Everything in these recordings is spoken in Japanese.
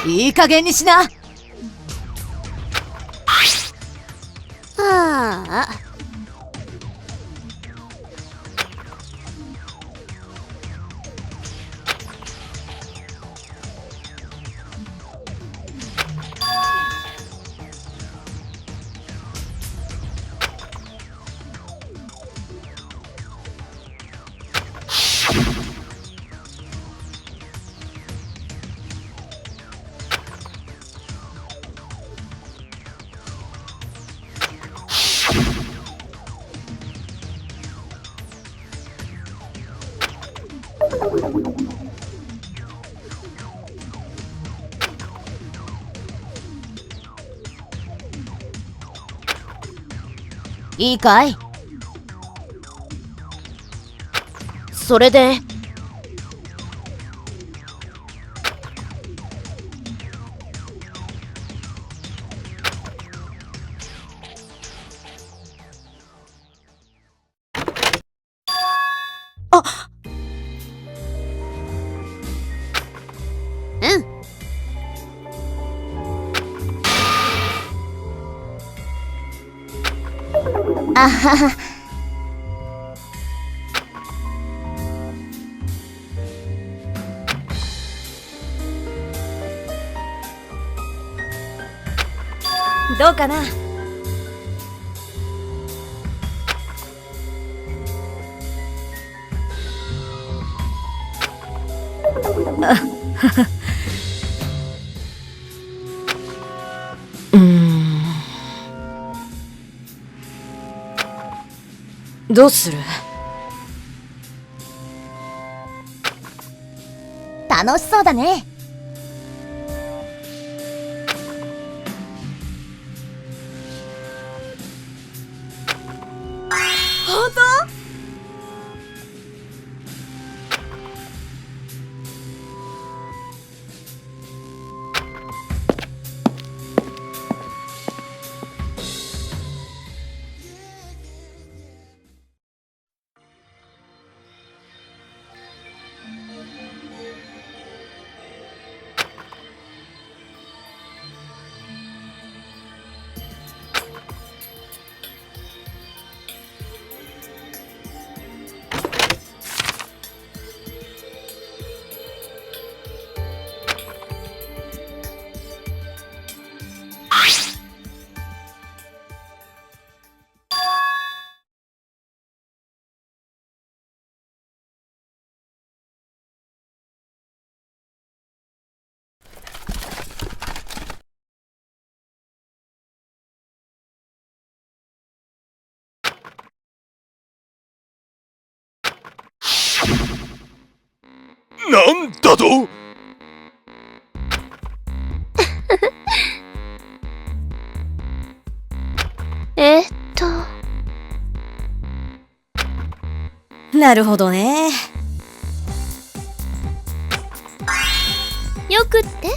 いい加減にしな。ああ。いいかい？それでうん。あはは。どうかな？どうする？楽しそうだね。本当？なんだと？えーっと。なるほどね。よくって？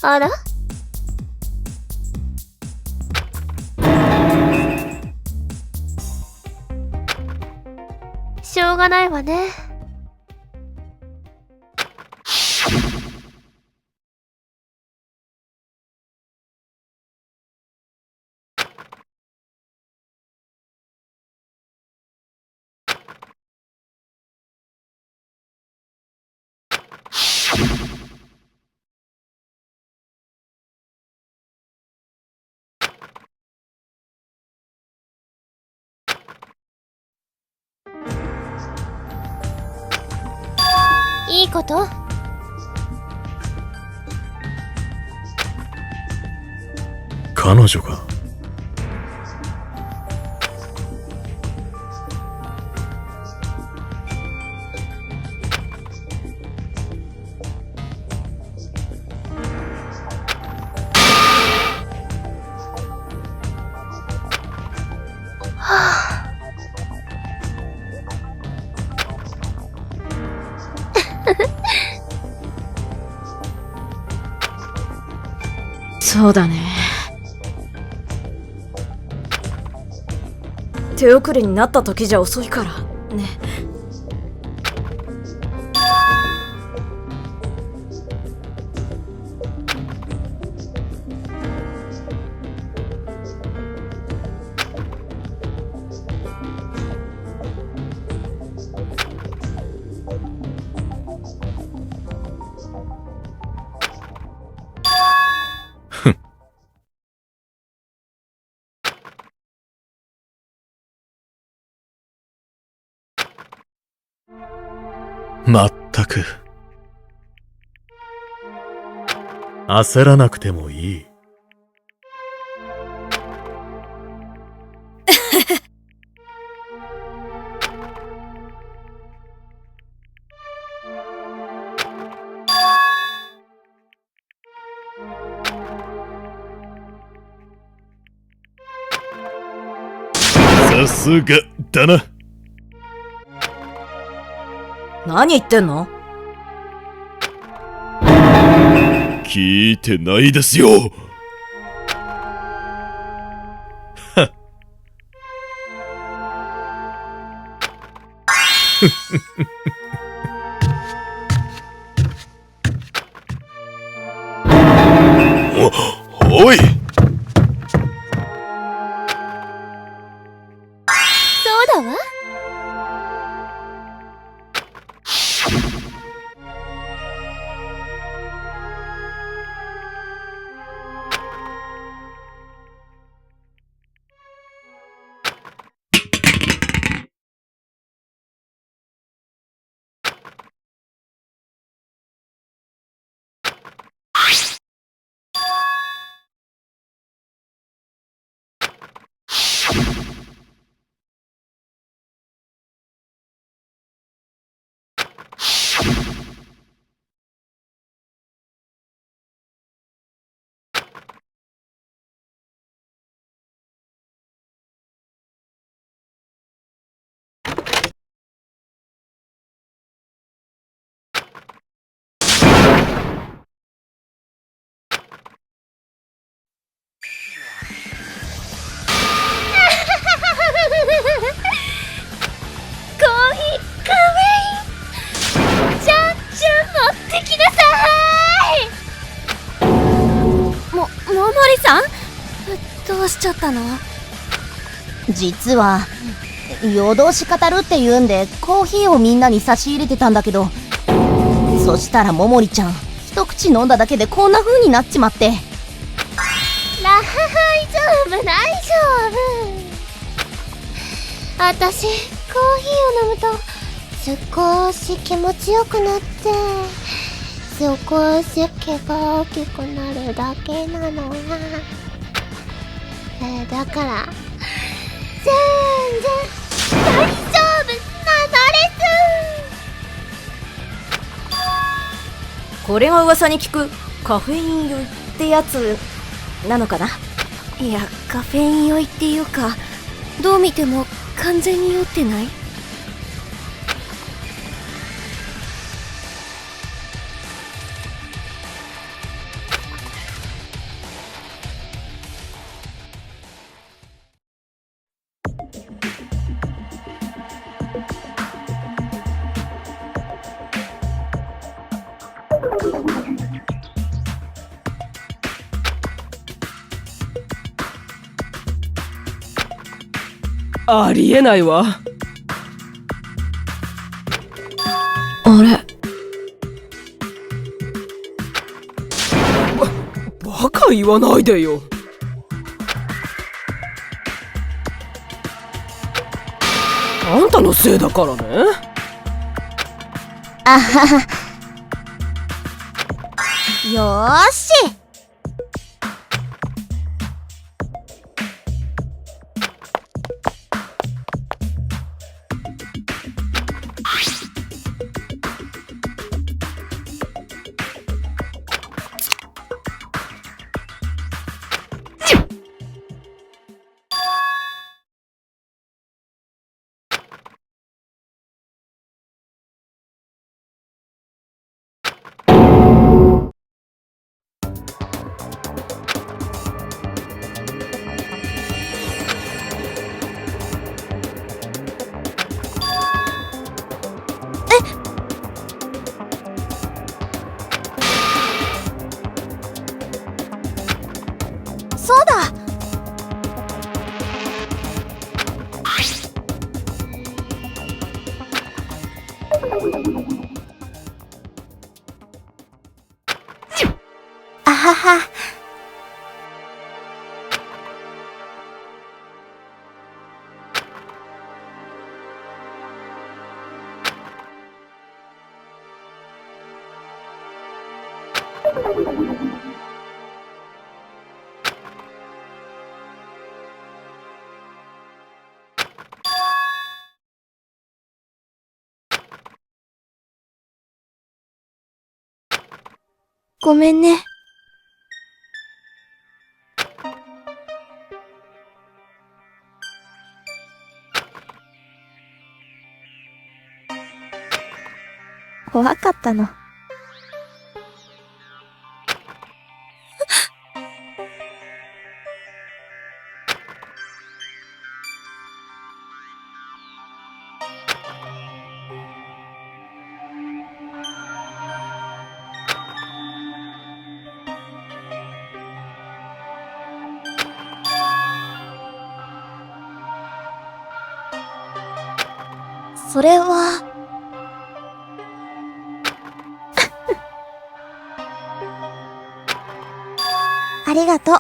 あら？しょうがないわね。いいこと？彼女が。そうだね。手遅れになった時じゃ遅いからね。まったく。焦らなくてもいい。さすがだな。何言ってんの？聞いてないですよ。おい。そうだわ。コーヒーカフェインじゃんじゃん持ってきなさーい。ももりさん、どうしちゃったの？実は夜通し語るって言うんでコーヒーをみんなに差し入れてたんだけど、そしたらももりちゃん一口飲んだだけでこんな風になっちまって。大丈夫大丈夫。私コーヒーを飲むと少し気持ちよくなって少し毛が大きくなるだけなのが、だから全然大丈夫なのです。これが噂に聞くカフェイン酔いってやつなのかな？いや、カフェイン酔いっていうか、どう見ても完全に酔ってない？ありえないわ。あれ、バカ言わないでよ。あんたのせいだからね。あはは。よーし。はは。ごめんね。怖かったの。それは、ありがとう。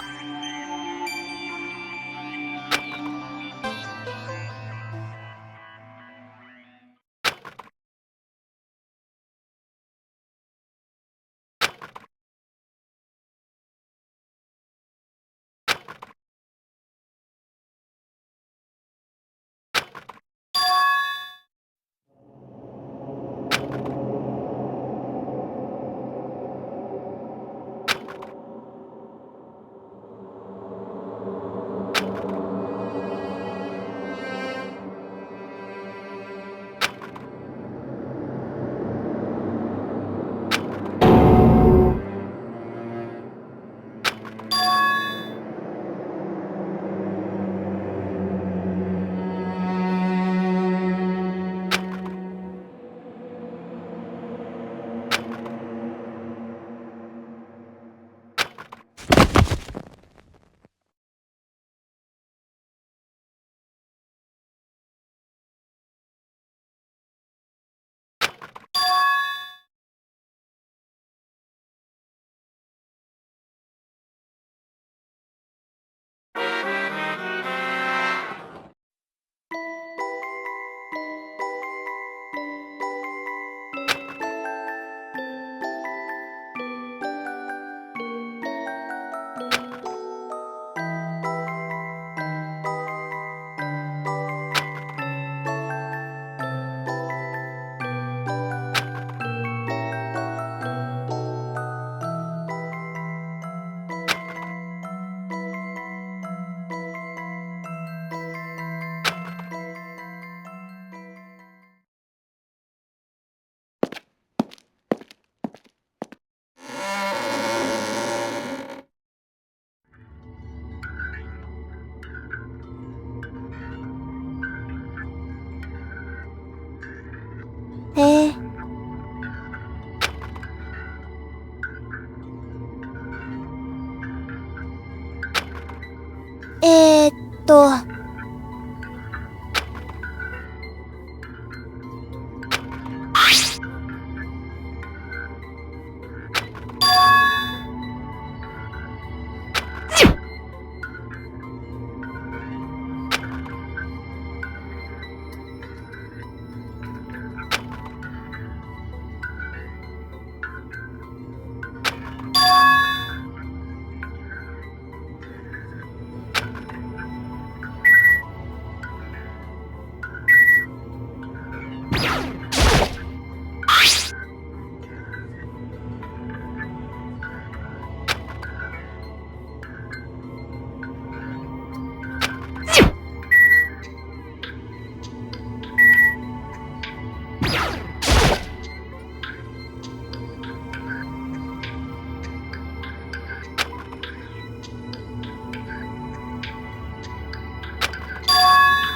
へえ。えーっと、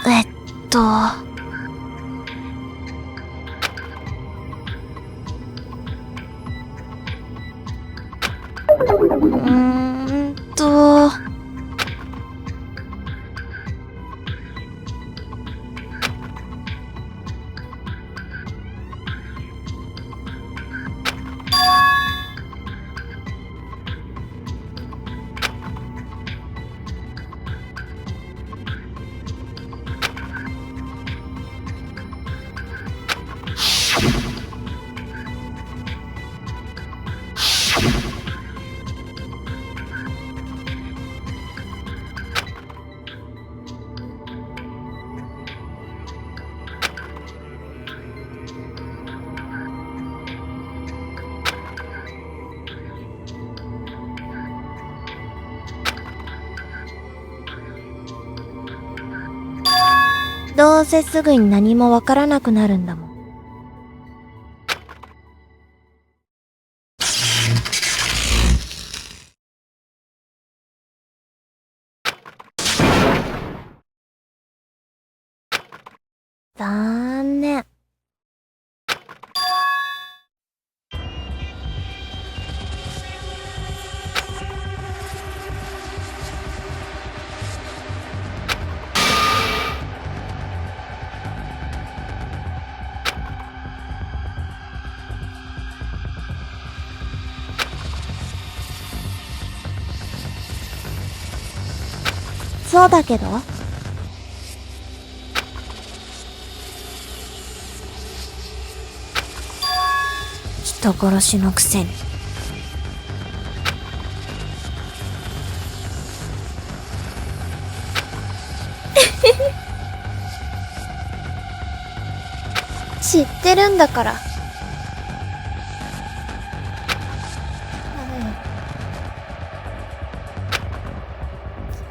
えっと、どうせすぐに何もわからなくなるんだもん。残念。そうだけど、人殺しのくせに。知ってるんだから。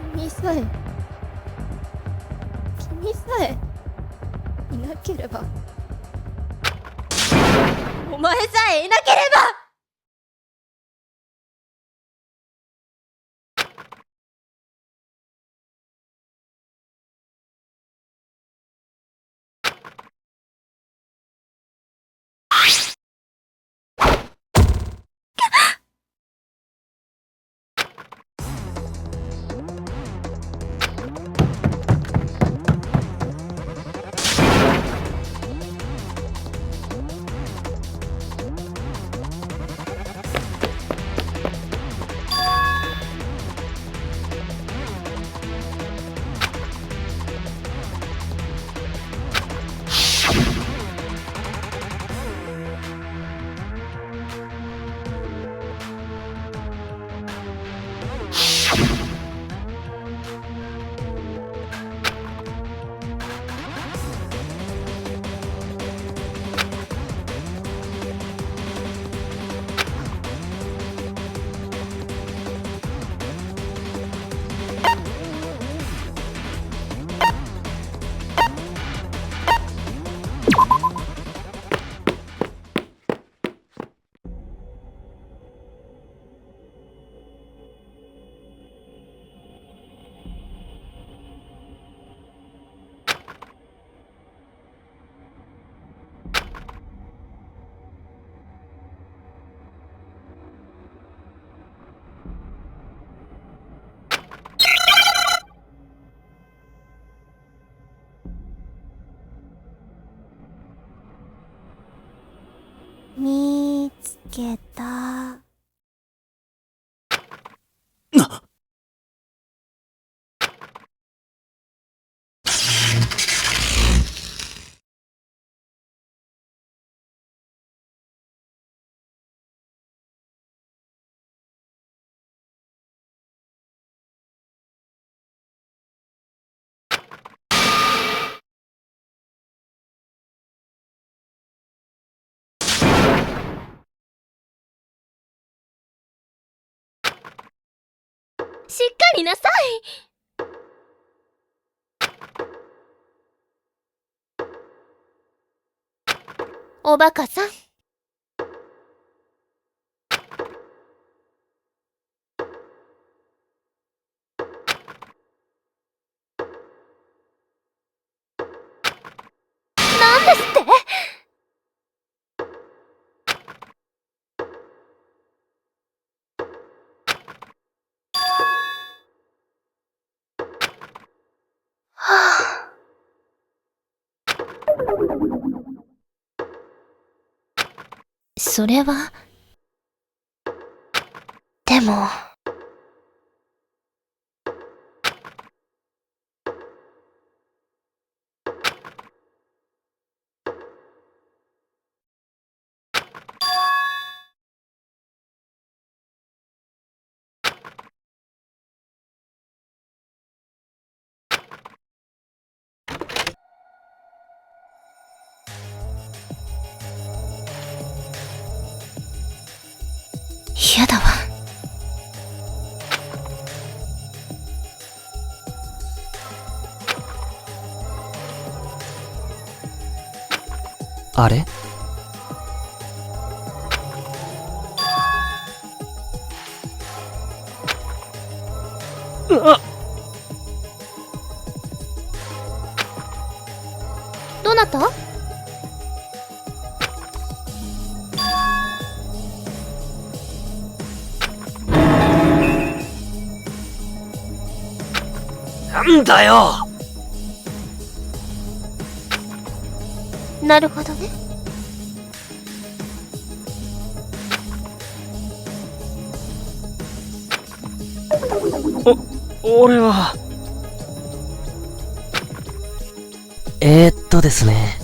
君さえいなければ、お前さえいなければ。見つけた。しっかりなさい。おバカさん。なんですって？それは、でも、嫌だわ。あれ？どなた？なんだよ。なるほどね。俺はですね。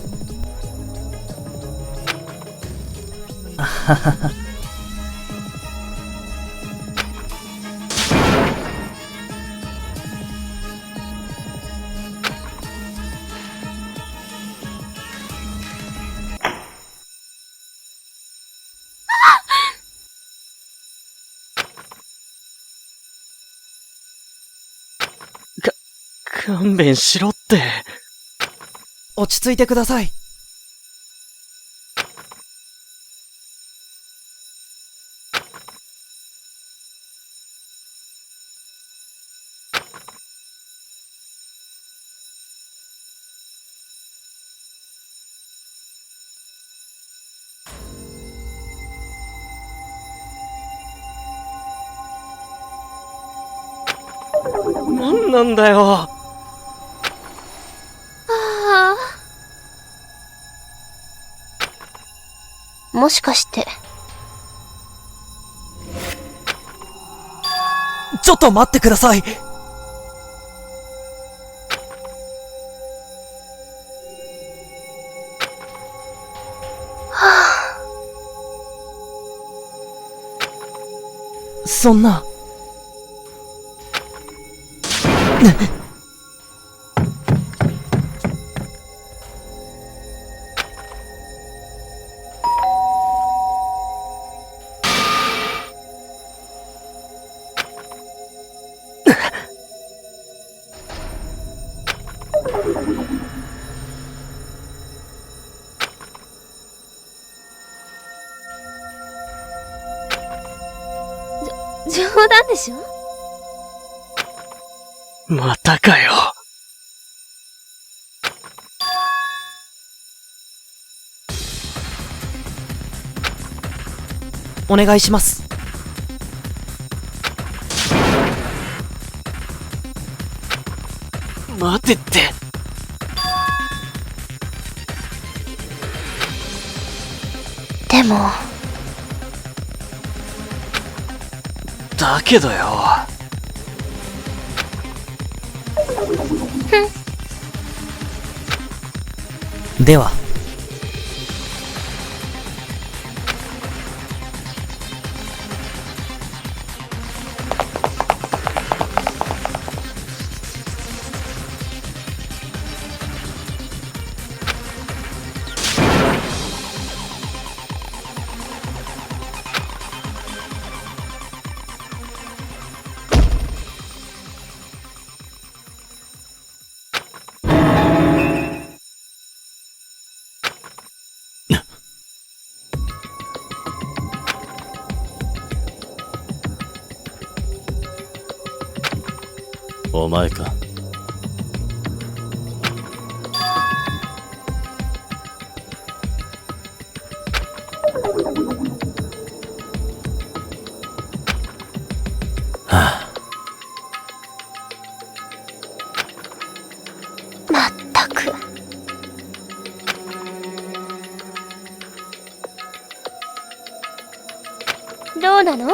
勘弁しろって。落ち着いてください。なんなんだよ。もしかして。ちょっと待ってください。そんな。冗談でしょ？またかよ。お願いします。待てって。でも。だけどよ。では。お前か。まったく。どうなの？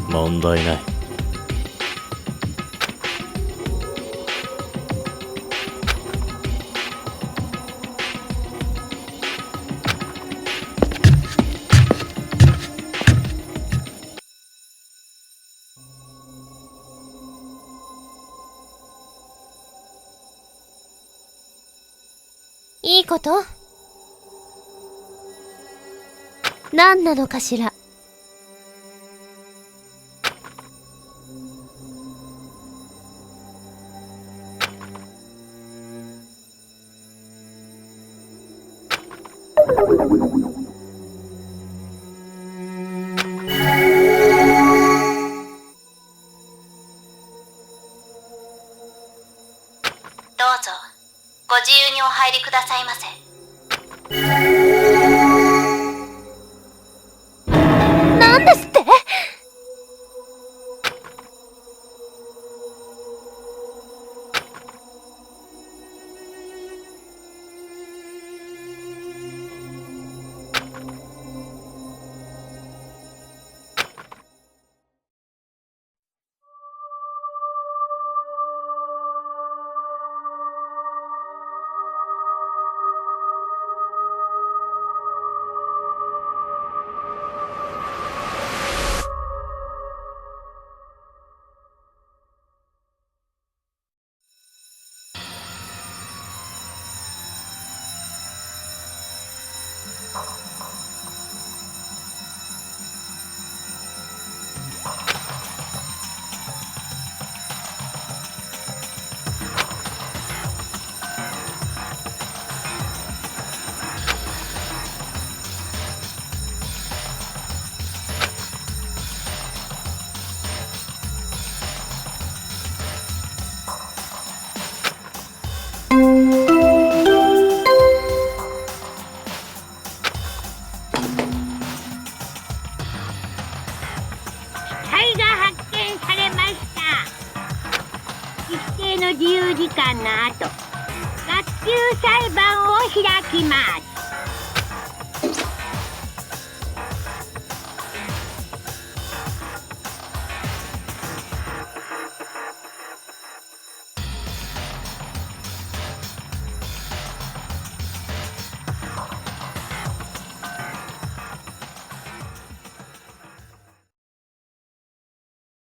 問題ない。いいこと？何なのかしら？どうぞご自由にお入りくださいませ。なんですって？死体が発見されました。一定の自由時間の後、学級裁判を開きます。